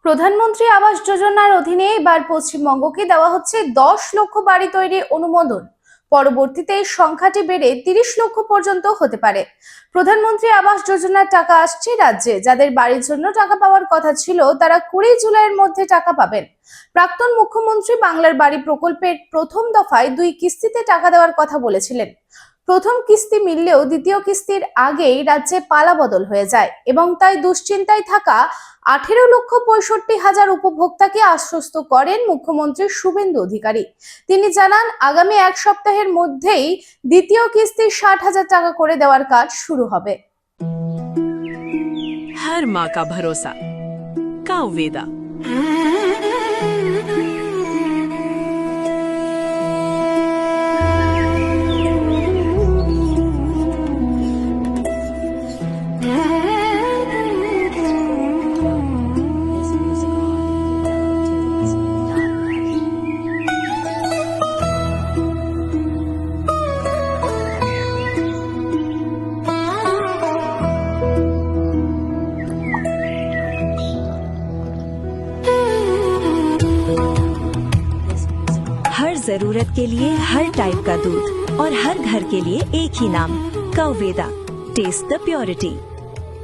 প্রধানমন্ত্রী আবাস যোজনার অধীনে এবার পশ্চিমবঙ্গকে দেওয়া হচ্ছে 10 লক্ষ বাড়ি তৈরি অনুমোদন। পরবর্তীতে এই সংখ্যাটি বেড়ে 30 লক্ষ পর্যন্ত হতে পারে। প্রধানমন্ত্রী আবাস যোজনার টাকা আসছে রাজ্যে। যাদের বাড়ির জন্য টাকা পাওয়ার কথা ছিল তারা 20 জুলাইয়ের মধ্যে টাকা পাবেন। প্রাক্তন মুখ্যমন্ত্রী বাংলার বাড়ি প্রকল্পের প্রথম দফায় 2 কিস্তিতে টাকা দেওয়ার কথা বলেছিলেন। প্রথম কিস্তি মিললেও দ্বিতীয় কিস্তির আগেই রাজ্যে পালাবদল হয়ে যায় এবং তাই দুশ্চিন্তায় থাকা 18,65,000 উপভোক্তাকে আশ্বস্ত করেন মুখ্যমন্ত্রী শুভেন্দু অধিকারী। তিনি জানান, আগামী এক সপ্তাহের মধ্যেই দ্বিতীয় কিস্তি 60,000 টাকা করে দেওয়ার কাজ শুরু হবে। हर माँ का भरोसा कावेदा। हर जरूरत के लिए हर टाइप का दूध और हर घर के लिए एक ही नाम, कावेदा। Test the purity.